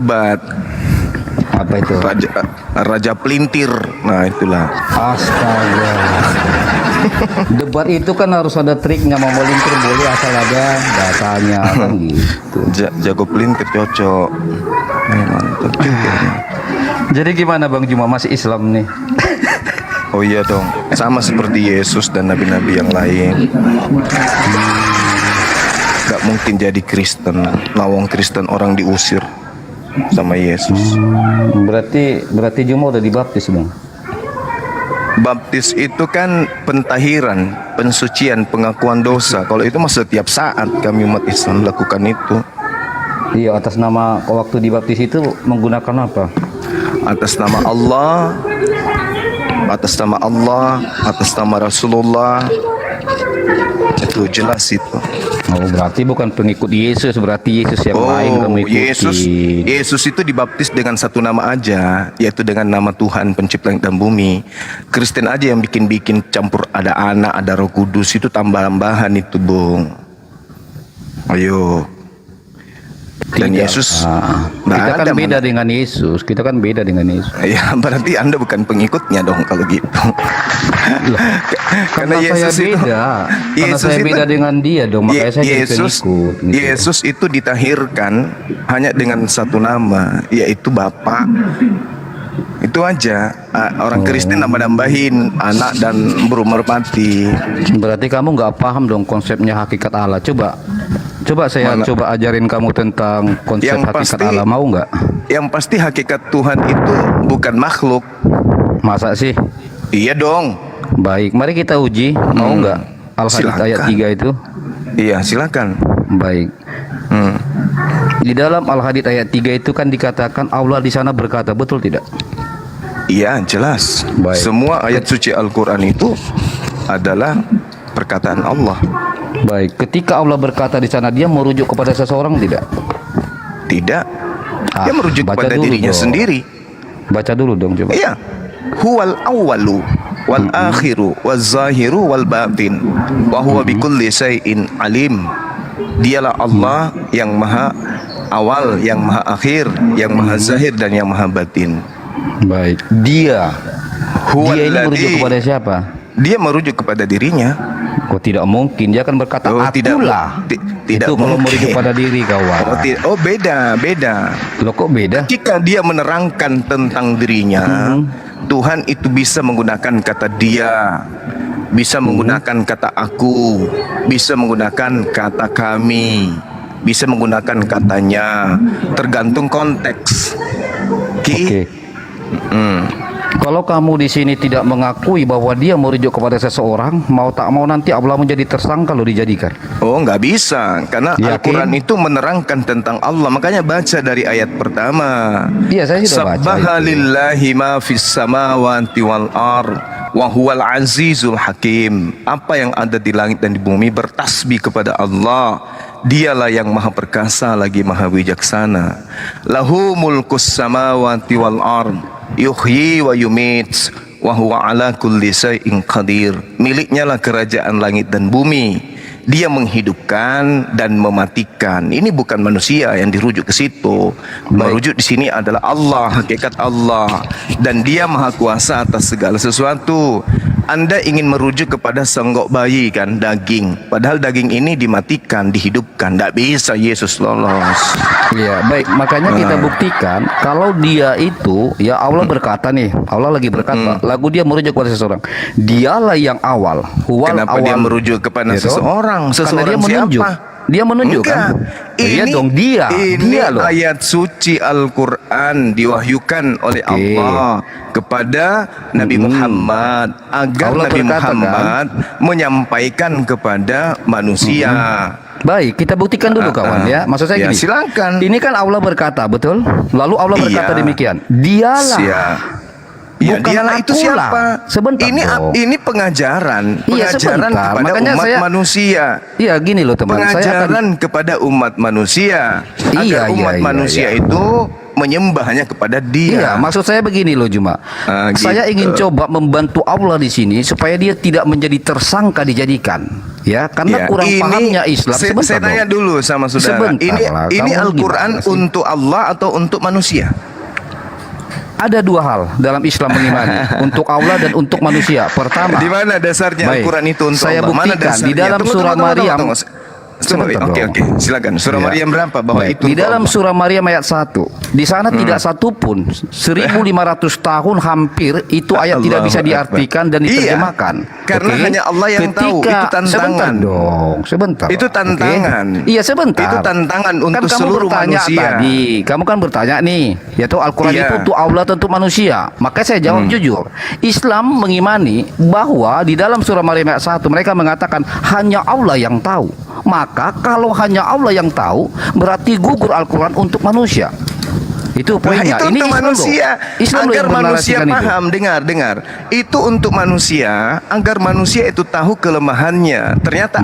Bat Apa itu? Raja Pelintir. Nah itulah. Astaga. Debat itu kan harus ada triknya, mau melintir boleh asal ada datanya kan gitu. Jago pelintir cocok. Mantap juga. Jadi gimana Bang Juma, masih Islam nih? Oh iya dong, sama seperti Yesus dan nabi-nabi yang lain. Gak mungkin jadi Kristen. Lawang Kristen orang diusir sama Yesus. Berarti Juma udah dibaptis Bang? Baptis itu kan pentahiran, pensucian, pengakuan dosa. Kalau itu mah setiap saat kami umat Islam lakukan itu. Iya, atas nama waktu dibaptis itu menggunakan apa? Atas nama Allah, atas nama Allah, atas nama Rasulullah. Itu jelas itu. Oh, berarti bukan pengikut Yesus, berarti Yesus yang lain kamu ikuti. Yesus itu dibaptis dengan satu nama aja, yaitu dengan nama Tuhan pencipta langit dan bumi. Kristen aja yang bikin-bikin campur ada anak, ada Roh Kudus, itu tambah-tambahan itu, Bung. Ayo. Dan Tidak. Yesus Kita kan beda dengan Yesus. Kita kan beda dengan Yesus. Ya berarti Anda bukan pengikutnya dong kalau gitu. Karena Yesus saya beda. Karena saya beda dengan dia dong. Makanya saya jadi pengikut. Gitu. Yesus itu ditahirkan hanya dengan satu nama, yaitu Bapa. Itu aja. Orang Kristen nambah-nambahin anak dan berumur mati. Berarti kamu nggak paham dong konsepnya hakikat Allah. Coba saya coba ajarin kamu tentang konsep hakikat Allah, mau nggak? Yang pasti hakikat Tuhan itu bukan makhluk. Masa sih? Iya dong. Baik, mari kita uji. Mau nggak? Al-Hadid ayat 3 itu. Iya, silakan. Baik. Di dalam Al-Hadid ayat 3 itu kan dikatakan Allah di sana berkata, betul tidak? Iya, jelas. Baik. Semua ayat suci Al-Quran itu adalah perkataan Allah. Baik, ketika Allah berkata di sana, dia merujuk kepada seseorang tidak? Tidak. Dia merujuk kepada dirinya sendiri. Baca dulu dong coba. Iya. Huwal awwalu wal akhiru waz zahiru wal batin wa huwa bikulli syai'in alim. Dialah Allah yang maha awal, yang maha akhir, yang maha zahir dan yang maha batin. Baik. Dia ini merujuk kepada siapa? Dia merujuk kepada dirinya. Oh, tidak mungkin. Dia akan berkata akulah. Tidak itu kalau merujuk pada diri kawan. Beda. Loh kok beda? Ketika dia menerangkan tentang dirinya, Tuhan itu bisa menggunakan kata dia, bisa menggunakan kata aku, bisa menggunakan kata kami, bisa menggunakan katanya, tergantung konteks. Oke. Kalau kamu di sini tidak mengakui bahwa dia merujuk kepada seseorang, mau tak mau nanti Allah menjadi tersangka lo dijadikan. Oh, nggak bisa, karena Al-Quran itu menerangkan tentang Allah. Makanya baca dari ayat pertama. Iya, saya sudah baca. Subhanallahi ma fis samawati wal ard wa huwal azizul hakim. Apa yang ada di langit dan di bumi bertasbih kepada Allah. Dialah yang maha perkasa lagi maha bijaksana. Lahu mulkus samawati wal ard yuhyi wa yumit wa huwa ala kulli syai'in qadir. Miliknya lah kerajaan langit dan bumi. Dia menghidupkan dan mematikan. Ini bukan manusia yang dirujuk ke situ. Merujuk di sini adalah Allah, hakikat Allah, dan Dia maha kuasa atas segala sesuatu. Anda ingin merujuk kepada songgok bayi kan, daging. Padahal daging ini dimatikan, dihidupkan. Tidak bisa Yesus lolos. Iya, baik. Makanya kita buktikan kalau dia itu, ya Allah berkata nih, Allah lagi berkata, lagu dia merujuk kepada seseorang. Dialah yang awal. Kenapa awal. Dia merujuk kepada seseorang? Karena dia menunjuk. Siapa? Dia menunjuk kan? Iya dong, dia loh. Ayat suci Al-Quran diwahyukan oleh Allah kepada Nabi Muhammad agar Allah Nabi Muhammad menyampaikan kepada manusia. Baik, kita buktikan dulu kawan ya. Maksud saya gini. Silakan. Ini kan Allah berkata, betul? Lalu Allah berkata demikian. Dialah. Ya, dialah itu siapa? Sebentar. Ini pengajaran kepada makanya umat manusia. Iya, gini loh teman. Pengajaran kepada umat manusia agar umat manusia itu menyembahnya kepada Iya, Dia. maksud saya begini loh Juma. Saya Gitu. ingin coba membantu Allah di sini supaya dia tidak menjadi tersangka dijadikan. Ya, karena Ya, kurang ini pahamnya Islam. saya tanya dong. dulu sama saudara. Sebentar lah, Ini kamu Al-Quran gimana sih? untuk Allah atau untuk manusia? Ada dua hal dalam Islam mengimani, untuk Allah dan untuk manusia. Pertama, Di mana dasarnya baik, Al-Quran itu untuk saya Allah? Mana buktikan di dasarnya? dalam surah Maryam. Sebentar Oke, dong. silakan. Surah Ya. Maryam berapa bahwa Baik, itu di untuk dalam Allah? surah Maryam ayat 1. Di sana tidak satu pun 1500 tahun hampir itu ayat tidak bisa Allahu diartikan dan Akbar. diterjemahkan. Iya, karena Oke? hanya Allah yang tahu. Itu tantangan. Sebentar dong, sebentar. Itu Oke? tantangan. Iya, sebentar. Itu tantangan untuk kamu seluruh bertanya manusia. Tadi, kamu kan bertanya nih, yaitu Al-Quran Iya. itu untuk Allah atau untuk manusia. Makanya saya jawab jujur. Islam mengimani bahwa di dalam surah Maryam ayat 1 mereka mengatakan hanya Allah yang tahu. Maka kalau hanya Allah yang tahu, berarti gugur Al-Quran untuk manusia. Itu Nah, poinnya. itu Ini untuk Islam loh. manusia Islam loh agar yang manusia menarasikan itu. paham. Dengar. Itu untuk manusia agar manusia itu tahu kelemahannya. Ternyata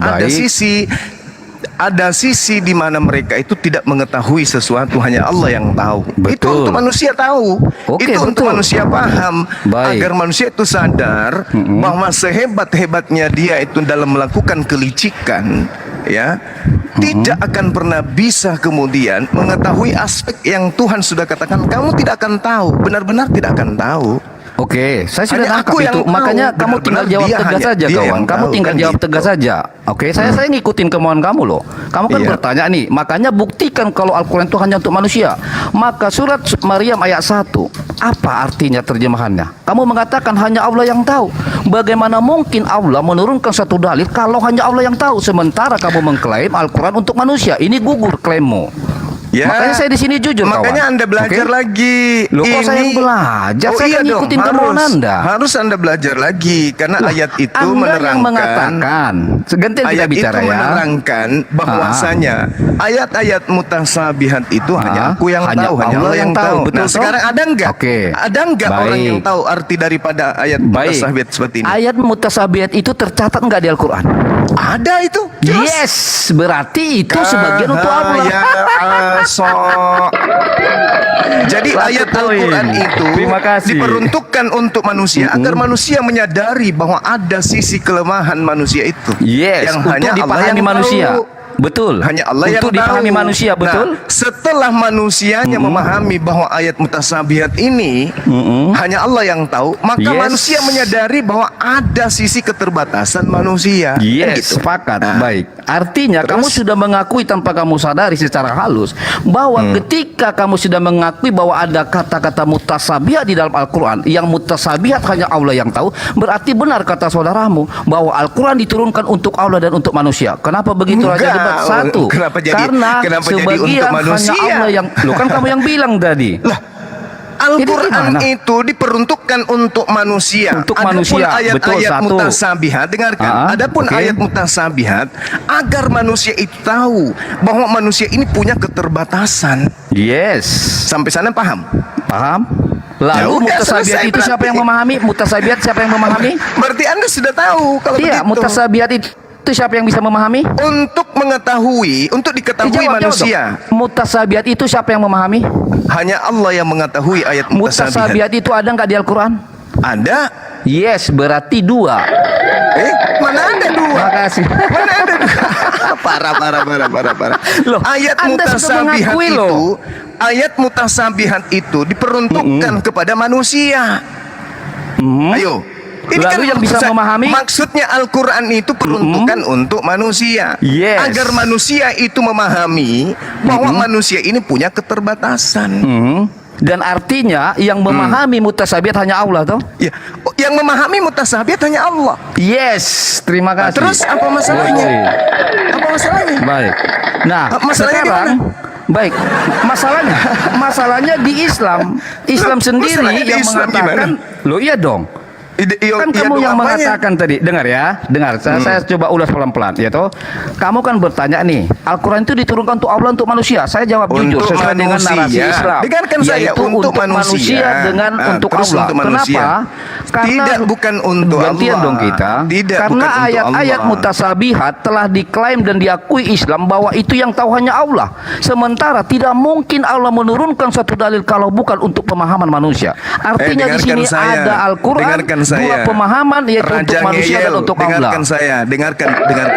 ada sisi di mana mereka itu tidak mengetahui sesuatu, hanya Allah yang tahu. Itu Betul. untuk manusia tahu. Oke, Itu untuk betul. manusia paham. Baik. Agar manusia itu sadar bahwa sehebat-hebatnya dia itu dalam melakukan kelicikan, ya, tidak akan pernah bisa kemudian mengetahui aspek yang Tuhan sudah katakan kamu tidak akan tahu, benar-benar tidak akan tahu. Oke, saya sudah Hanya tangkap aku yang itu. tahu, Makanya kamu tinggal benar-benar jawab dia tegas hanya- saja, dia kawan. yang Kamu tahu, tinggal kan jawab gitu. tegas saja. Oke, saya ngikutin kemauan kamu loh. Kamu kan Iya. bertanya nih, makanya buktikan kalau Al-Quran itu hanya untuk manusia. Maka surat Maryam ayat 1, apa artinya terjemahannya? Kamu mengatakan hanya Allah yang tahu. Bagaimana mungkin Allah menurunkan satu dalil kalau hanya Allah yang tahu, sementara kamu mengklaim Al-Quran untuk manusia? Ini gugur klaimmu. Ya, Makanya saya di sini jujur, makanya kawan. Anda belajar Oke? lagi. Loh, kok saya yang belajar? Saya kan ngikutin kemauan Anda. Harus Anda belajar lagi karena ayat itu Anda menerangkan. yang mengatakan, gantian kita Ayat bicara itu ya. menerangkan bahwasanya ayat-ayat mutasabihat itu hanya aku yang hanya tahu, hanya Allah Allah yang tahu. betul Nah, toh? sekarang ada enggak? Oke. Ada enggak orang Baik. yang tahu arti daripada ayat Baik. mutasabihat seperti ini? Ayat mutasabihat itu tercatat enggak di Al-Quran? Ada itu. Jelas. Yes, berarti itu sebagian untuk Allah. Ya, Jadi Satu ayat poin. Al-Quran itu Terima kasih. diperuntukkan untuk manusia agar manusia menyadari bahwa ada sisi kelemahan manusia itu. Yes, yang untuk hanya Allah dipahami yang manusia. tahu. Betul. Hanya Allah yang untuk dipahami tahu. manusia, betul? Nah, setelah manusianya memahami bahwa ayat mutasabihat ini hanya Allah yang tahu, maka Yes. manusia menyadari bahwa ada sisi keterbatasan manusia. Kan Yes, gitu. sepakat. Nah, Baik. Artinya terus? kamu sudah mengakui tanpa kamu sadari secara halus bahwa ketika kamu sudah mengakui bahwa ada kata-kata mutasabihat di dalam Al-Quran, yang mutasabihat hanya Allah yang tahu, berarti benar kata saudaramu bahwa Al-Quran diturunkan untuk Allah dan untuk manusia. Kenapa begitu Enggak. aja debat? Satu, Kenapa jadi karena untuk sebagian manusia? hanya Allah yang, lo kan kamu yang bilang tadi. Al-Quran gimana? itu diperuntukkan untuk manusia. Untuk Adapun manusia, betul, ayat-ayat satu. mutasabihat, dengarkan. Adapun oke. ayat mutasabihat agar manusia itu tahu bahwa manusia ini punya keterbatasan. Yes, Sampai sana paham? paham? Ya Lalu udah, mutasabihat selesai itu siapa berarti. yang memahami? Mutasabihat siapa yang memahami? Berarti Anda sudah tahu kalau Iya, begitu. mutasabihat itu siapa yang bisa memahami? Untuk mengetahui, untuk diketahui Jawab manusia, dong. Mutasabihat itu siapa yang memahami? hanya Allah yang mengetahui ayat mutasabihat. Mutasabihat itu ada nggak di Al-Quran? Ada? Yes, berarti dua. Mana ada dua? Makasih. Mana ada dua? parah. Loh, Ayat Anda sudah mutasabihat mengakui itu, loh. ayat mutasabihat itu diperuntukkan kepada manusia. Ayo. Ini Lalu yang bisa memahami? Maksudnya Al-Quran itu peruntukan untuk manusia. Yes. Agar manusia itu memahami bahwa manusia ini punya keterbatasan. Dan artinya yang memahami mutasabihat hanya Allah toh? Ya, yang memahami mutasabihat hanya Allah. Yes, terima Nah, kasih. terus apa masalahnya? Baik. Apa masalahnya? Baik. Nah, Masalahnya di sekarang baik, masalahnya di Islam sendiri Masalahnya di yang Islam mengatakan, loh iya dong. Kan kamu yang mengatakan tadi, dengar ya, saya coba ulas pelan-pelan, ya toh. Kamu kan bertanya nih, Al-Quran itu diturunkan untuk Allah, untuk manusia. Saya jawab jujur Untuk sesuai dengan manusia. narasi Islam. Dengarkan saya, Yaitu untuk manusia. dengan untuk Terus Allah. untuk manusia. Kenapa? Tidak, bukan untuk gantian Allah. dong kita. Tidak, karena bukan untuk ayat-ayat Allah. mutasabihat telah diklaim dan diakui Islam bahwa itu yang tahu hanya Allah. Sementara tidak mungkin Allah menurunkan satu dalil kalau bukan untuk pemahaman manusia. Artinya di sini ada Al-Quran, dengarkan dua saya. pemahaman yaitu untuk manusia dan untuk dengarkan Allah. saya, dengarkan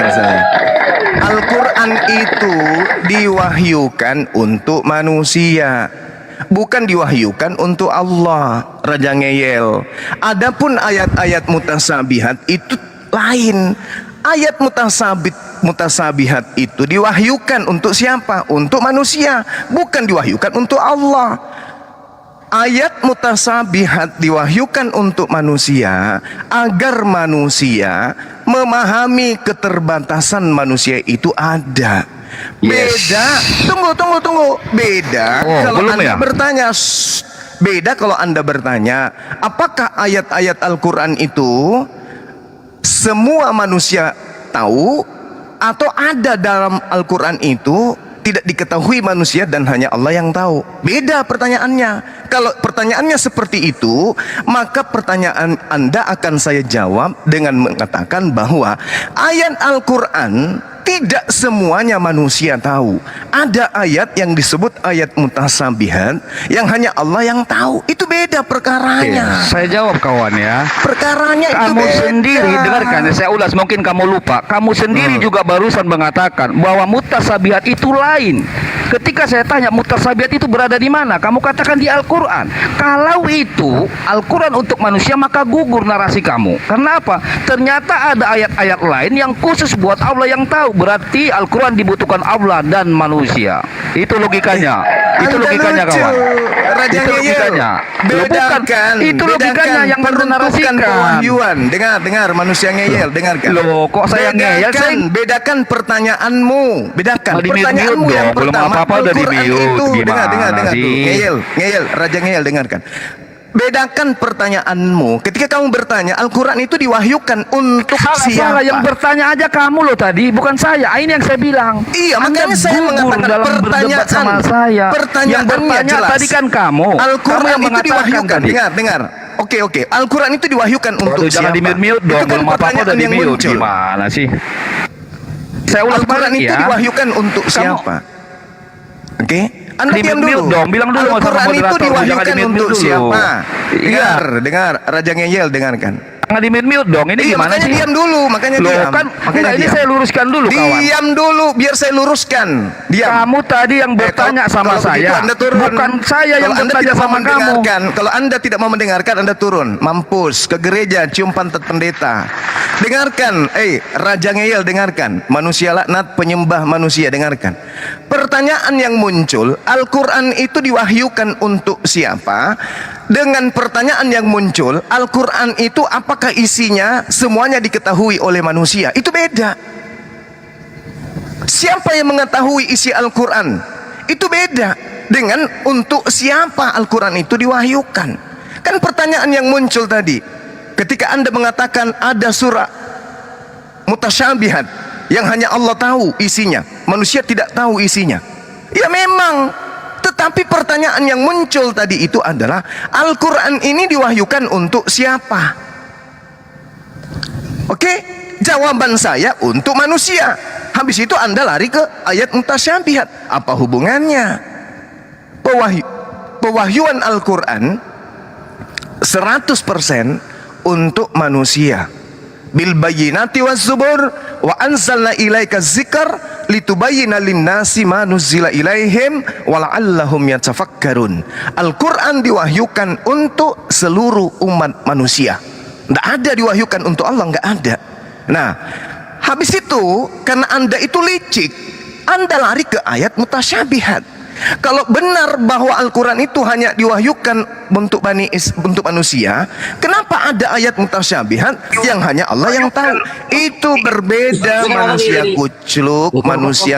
saya. Al-Quran itu diwahyukan untuk manusia, bukan diwahyukan untuk Allah. Raja ngeyel. Adapun ayat-ayat mutasabihat itu lain. Ayat mutasabihat itu diwahyukan untuk siapa? Untuk manusia, bukan diwahyukan untuk Allah. Ayat mutasabihat diwahyukan untuk manusia agar manusia memahami keterbatasan manusia itu ada. Beda. Tunggu. Beda kalau belum Anda ya? bertanya. Beda kalau Anda bertanya, apakah ayat-ayat Al-Quran itu semua manusia tahu, atau ada dalam Al-Quran itu tidak diketahui manusia dan hanya Allah yang tahu? Beda pertanyaannya. Kalau pertanyaannya seperti itu, maka pertanyaan Anda akan saya jawab dengan mengatakan bahwa ayat Al-Quran tidak semuanya manusia tahu. Ada ayat yang disebut ayat mutasabihat yang hanya Allah yang tahu. Itu beda perkaranya. Saya jawab kawan ya. Perkaranya itu Kamu beda. sendiri dengarkan, saya ulas, mungkin kamu lupa. Kamu sendiri juga barusan mengatakan bahwa mutasabihat itu lain. Ketika saya tanya mutasabihat itu berada di mana, kamu katakan di Al-Quran. Kalau itu Al-Quran untuk manusia, maka gugur narasi kamu. Karena apa? Ternyata ada ayat-ayat lain yang khusus buat Allah yang tahu. Berarti Al-Quran dibutuhkan Allah dan manusia. Itu logikanya. Itu Anda logikanya lucu, kawan. Raja Itu Ngeyel. logikanya. Loh, bukan. Bedakan. Itu logikanya yang Anda peruntukan narasikan. pewahyuan. Dengar manusia ngeyel, dengarkan. Loh, kok saya ngeyel? Bedakan pertanyaanmu. Bedakan Di mute pertanyaanmu dong, yang belum pertama. apa-apa udah di Al-Quran mute. itu, dengar Gimana tuh. sih? Ngeyel, Raja Ngeyel, dengarkan. Bedakan pertanyaanmu. Ketika kamu bertanya, Al-Quran itu diwahyukan untuk siapa? Salah, yang bertanya aja kamu loh tadi, bukan saya. Ini yang saya bilang. Iya, Anda makanya saya gugur mengatakan dalam berdebat sama saya. Yang pertanyaannya bertanya jelas. tadi kan kamu. Kamu Al-Quran yang itu mengatakan diwahyukan. tadi. Dengar. Oke. Al-Quran itu diwahyukan untuk Waduh, jangan siapa? di mute dong. Itu kan Belum apa-apa udah pertanyaan di yang mute. muncul. Gimana sih? Saya ulas Al-Quran balik itu ya. diwahyukan untuk siapa? Oke? Anda Di diam mute dulu. dong, bilang dulu sama Al-Quran itu moderator, diwahyukan jangan di mute untuk dulu. siapa? Iya. Dengar. Raja Ngeyel, dengarkan. Jangan di mute dong. Ini Iya, gimana makanya sih? diam dulu, makanya Loh, diam. kan Makanya enggak, ini diam. saya luruskan dulu kawan. Diam dulu, biar saya luruskan. Diam. Kamu tadi yang bertanya sama Kalau begitu saya, Anda turun. bukan saya yang Kalau Anda bertanya tidak mau sama kamu. mendengarkan, kalau Anda tidak mau mendengarkan, Anda turun. Mampus ke gereja, cium pantat pendeta. Dengarkan, Raja Ngeyel, dengarkan. Manusia laknat, penyembah manusia, dengarkan. Pertanyaan yang muncul, Al-Quran itu diwahyukan untuk siapa? Dengan pertanyaan yang muncul, Al-Quran itu apakah isinya semuanya diketahui oleh manusia? Itu beda. Siapa yang mengetahui isi Al-Quran? Itu beda dengan untuk siapa Al-Quran itu diwahyukan. Kan pertanyaan yang muncul tadi, ketika Anda mengatakan ada surah mutasyabihat yang hanya Allah tahu isinya, manusia tidak tahu isinya. Ya memang, tetapi pertanyaan yang muncul tadi itu adalah Al-Quran ini diwahyukan untuk siapa? Oke, jawaban saya untuk manusia. Habis itu Anda lari ke ayat mutasyabihat. Apa hubungannya? Pewahyuan Al-Quran 100% untuk manusia. Bil bayyinati waz zubur wa anzalna ilaika dzikr litubayyana lin-nasi ma nuzzila ilaihim wa la'allahum yatafakkarun. Al-Qur'an diwahyukan untuk seluruh umat manusia. Enggak ada diwahyukan untuk Allah, enggak ada. Nah, habis itu karena Anda itu licik, Anda lari ke ayat mutasyabihat. Kalau benar bahwa Al-Quran itu hanya diwahyukan untuk manusia, kenapa ada ayat mutasyabihat yang hanya Allah yang tahu? Itu berbeda, manusia kucluk, manusia